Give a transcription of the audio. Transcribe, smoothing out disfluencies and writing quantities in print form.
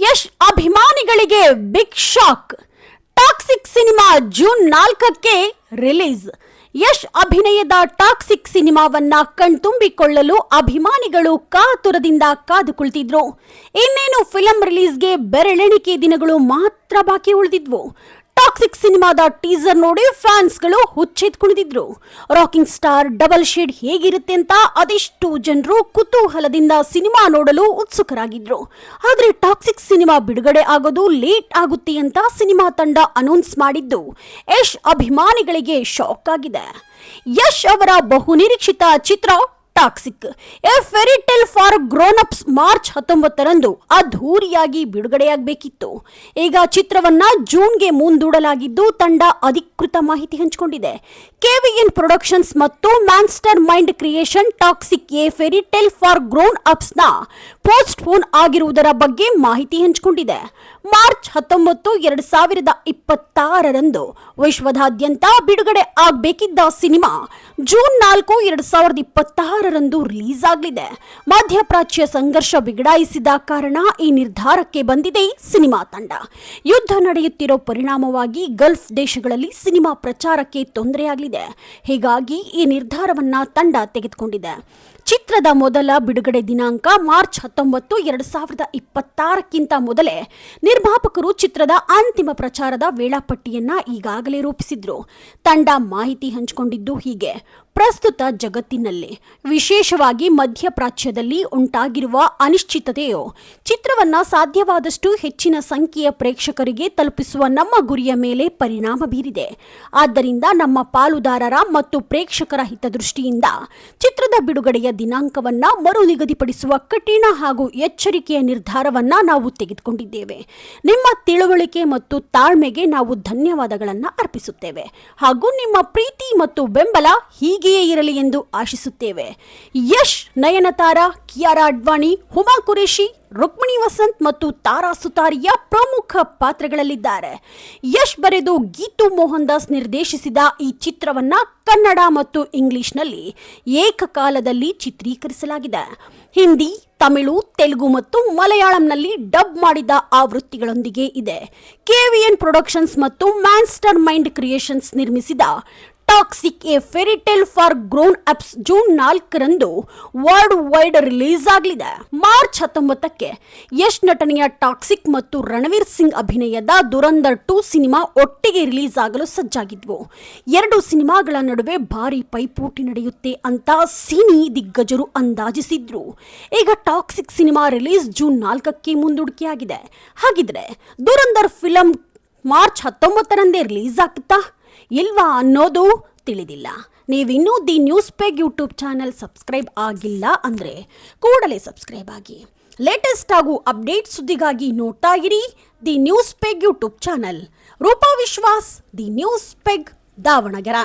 ಯಶ್ ಅಭಿಮಾನಿಗಳಿಗೆ big shock. Toxic cinema June 4ಕ್ಕೆ release. Yash ಅಭಿನಯದ ಟಾಕ್ಸಿಕ್ ಸಿನಿಮಾವನ್ನ ಕಣ್ತುಂಬಿಕೊಳ್ಳಲು ಅಭಿಮಾನಿಗಳು ಕಾತುರದಿಂದ ಕಾದು ಕುಳಿತಿದ್ರು. ಇನ್ನೇನು ಫಿಲಂ ರಿಲೀಸ್ಗೆ ಬೆರಳೆಣಿಕೆ ದಿನಗಳು ಮಾತ್ರ ಬಾಕಿ ಉಳಿದಿದ್ವು. ಟಾಕ್ಸಿಕ್ ಸಿನಿಮಾದ ಟೀಸರ್ ನೋಡಿ ಫ್ಯಾನ್ಸ್ಗಳು ಹುಚ್ಚೆತ್ಕೊಂಡಿದ್ರು. ರಾಕಿಂಗ್ ಸ್ಟಾರ್ ಡಬಲ್ ಶೇಡ್ ಹೇಗಿರುತ್ತೆ ಅಂತ ಅದೆಷ್ಟು ಜನರು ಕುತೂಹಲದಿಂದ ಸಿನಿಮಾ ನೋಡಲು ಉತ್ಸುಕರಾಗಿದ್ರು. ಆದ್ರೆ ಟಾಕ್ಸಿಕ್ ಸಿನಿಮಾ ಬಿಡುಗಡೆ ಆಗೋದು ಲೇಟ್ ಆಗುತ್ತೆ ಅಂತ ಸಿನಿಮಾ ತಂಡ ಅನೌನ್ಸ್ ಮಾಡಿದ್ದು ಯಶ್ ಅಭಿಮಾನಿಗಳಿಗೆ ಶಾಕ್ ಆಗಿದೆ. ಯಶ್ ಅವರ ಬಹುನಿರೀಕ್ಷಿತ ಚಿತ್ರ Toxic a fairy tale for grown ups March 19ರಂದು ಅದ್ಧೂರಿಯಾಗಿ ಬಿಡುಗಡೆಯಾಗಬೇಕಿತ್ತು. ಈಗ ಚಿತ್ರವನ್ನ ಜೂನ್ಗೆ ಮುಂದೂಡಲಾಗಿದ್ದು ತಂಡ ಅಧಿಕೃತ ಮಾಹಿತಿ ಹಂಚಿಕೊಂಡಿದೆ. KVN ಪ್ರೊಡಕ್ಷನ್ಸ್ ಮತ್ತು monster mind creation Toxic a fairy tale for grown ups ನ ಪೋಸ್ಟ್ ಪೋನ್ ಆಗಿರುವುದರ ಬಗ್ಗೆ ಮಾಹಿತಿ ಹಂಚಿಕೊಂಡಿದೆ. ಮಾರ್ಚ್ 19, 2026ರಂದು ವಿಶ್ವದಾದ್ಯಂತ ಬಿಡುಗಡೆ ಆಗಬೇಕಿದ್ದ ಸಿನಿಮಾ ಜೂನ್ 4, 2026ರಂದು ರಿಲೀಸ್ ಆಗಲಿದೆ. ಮಧ್ಯಪ್ರಾಚ್ಯ ಸಂಘರ್ಷ ಬಿಗಡಾಯಿಸಿದ ಕಾರಣ ಈ ನಿರ್ಧಾರಕ್ಕೆ ಬಂದಿದೆ ಸಿನಿಮಾ ತಂಡ. ಯುದ್ಧ ನಡೆಯುತ್ತಿರೋ ಪರಿಣಾಮವಾಗಿ ಗಲ್ಫ್ ದೇಶಗಳಲ್ಲಿ ಸಿನಿಮಾ ಪ್ರಚಾರಕ್ಕೆ ತೊಂದರೆಯಾಗಲಿದೆ. ಹೀಗಾಗಿ ಈ ನಿರ್ಧಾರವನ್ನ ತಂಡ ತೆಗೆದುಕೊಂಡಿದೆ. ಚಿತ್ರದ ಮೊದಲ ಬಿಡುಗಡೆ ದಿನಾಂಕ ಮಾರ್ಚ್ 19, 2026ಕ್ಕಿಂತ ಮೊದಲೇ ನಿರ್ಮಾಪಕರು ಚಿತ್ರದ ಅಂತಿಮ ಪ್ರಚಾರದ ವೇಳಾಪಟ್ಟಿಯನ್ನ ಈಗಾಗಲೇ ರೂಪಿಸಿದ್ರು. ತಂಡ ಮಾಹಿತಿ ಹಂಚಿಕೊಂಡಿದ್ದು ಹೀಗೆ: ಪ್ರಸ್ತುತ ಜಗತ್ತಿನಲ್ಲಿ ವಿಶೇಷವಾಗಿ ಮಧ್ಯಪ್ರಾಚ್ಯದಲ್ಲಿ ಉಂಟಾಗಿರುವ ಅನಿಶ್ಚಿತತೆಯು ಚಿತ್ರವನ್ನ ಸಾಧ್ಯವಾದಷ್ಟು ಹೆಚ್ಚಿನ ಸಂಖ್ಯೆಯ ಪ್ರೇಕ್ಷಕರಿಗೆ ತಲುಪಿಸುವ ನಮ್ಮ ಗುರಿಯ ಮೇಲೆ ಪರಿಣಾಮ ಬೀರಿದೆ. ಆದ್ದರಿಂದ ನಮ್ಮ ಪಾಲುದಾರರ ಮತ್ತು ಪ್ರೇಕ್ಷಕರ ಹಿತದೃಷ್ಟಿಯಿಂದ ಚಿತ್ರದ ಬಿಡುಗಡೆಯ ದಿನಾಂಕವನ್ನ ಮರು ನಿಗದಿಪಡಿಸುವ ಕಠಿಣ ಹಾಗೂ ಎಚ್ಚರಿಕೆಯ ನಿರ್ಧಾರವನ್ನ ನಾವು ತೆಗೆದುಕೊಂಡಿದ್ದೇವೆ. ನಿಮ್ಮ ತಿಳುವಳಿಕೆ ಮತ್ತು ತಾಳ್ಮೆಗೆ ನಾವು ಧನ್ಯವಾದಗಳನ್ನು ಅರ್ಪಿಸುತ್ತೇವೆ ಹಾಗೂ ನಿಮ್ಮ ಪ್ರೀತಿ ಮತ್ತು ಬೆಂಬಲ ಹೀಗೆಯೇ ಇರಲಿ ಎಂದು ಆಶಿಸುತ್ತೇವೆ. ಯಶ್, ನಯನತಾರಾ, ಕಿಯಾರಾ ಅಡ್ವಾಣಿ, ಹುಮಾ ಕುರೇಶಿ, ರುಕ್ಮಿಣಿ ವಸಂತ್ ಮತ್ತು ತಾರಾ ಸುತಾರಿಯಾ ಪ್ರಮುಖ ಪಾತ್ರಗಳಲ್ಲಿದ್ದಾರೆ. ಯಶ್ ಬರೆದು ಗೀತು ಮೋಹನ್ ದಾಸ್ ನಿರ್ದೇಶಿಸಿದ ಈ ಚಿತ್ರವನ್ನ ಕನ್ನಡ ಮತ್ತು ಇಂಗ್ಲಿಷ್ನಲ್ಲಿ ಏಕಕಾಲದಲ್ಲಿ ಚಿತ್ರೀಕರಿಸಲಾಗಿದೆ. ಹಿಂದಿ, ತಮಿಳು, ತೆಲುಗು ಮತ್ತು ಮಲಯಾಳಂನಲ್ಲಿ ಡಬ್ ಮಾಡಿದ ಆವೃತ್ತಿಗಳೊಂದಿಗೆ ಇದೆ. KVN ಪ್ರೊಡಕ್ಷನ್ಸ್ ಮತ್ತು ಮ್ಯಾನ್ಸ್ಟರ್ ಮೈಂಡ್ ಕ್ರಿಯೇಷನ್ಸ್ ನಿರ್ಮಿಸಿದ Toxic a fairy tale for grown ups June 4ರಂದು ವರ್ಲ್ಡ್ ವೈಡ್ ರಿಲೀಸ್ ಆಗಲಿದೆ. ಮಾರ್ಚ್ 19ಕ್ಕೆ ಯಶ್ ನಟನೆಯ ಟಾಕ್ಸಿಕ್ ಮತ್ತು ರಣವೀರ್ ಸಿಂಗ್ ಅಭಿನಯದ ದುರಂಧರ್ 2 ಸಿನಿಮಾ ಒಟ್ಟಿಗೆ ರಿಲೀಸ್ ಆಗಲು ಸಜ್ಜಾಗಿದ್ವು. ಎರಡು ಸಿನಿಮಾಗಳ ನಡುವೆ ಭಾರಿ ಪೈಪೋಟಿ ನಡೆಯುತ್ತೆ ಅಂತ ಸಿನಿ ದಿಗ್ಗಜರು ಅಂದಾಜಿಸಿದ್ರು. ಈಗ ಟಾಕ್ಸಿಕ್ ಸಿನಿಮಾ ರಿಲೀಸ್ ಜೂನ್ 4ಕ್ಕೆ ಮುಂದೂಡಿಕೆಯಾಗಿದೆ. ಹಾಗಿದ್ರೆ ದುರಂಧರ್ ಫಿಲಂ ಮಾರ್ಚ್ 19ರಂದೇ ರಿಲೀಸ್ ಆಗ್ತಾ ಇಲ್ವಾ ಅನ್ನೋದು ತಿಳಿದಿಲ್ಲ. ನೀವಿನ್ನೂ the news peg YouTube channel subscribe ಆಗಿಲ್ಲ ಅಂದರೆ ಕೂಡಲೇ ಸಬ್ಸ್ಕ್ರೈಬ್ ಆಗಿ. ಲೇಟೆಸ್ಟ್ ಹಾಗೂ ಅಪ್ಡೇಟ್ ಸುದ್ದಿಗಾಗಿ ನೋಡ್ತಾ ಇರಿ the news peg YouTube channel. Roopa Vishwas, the news peg, Davanagere.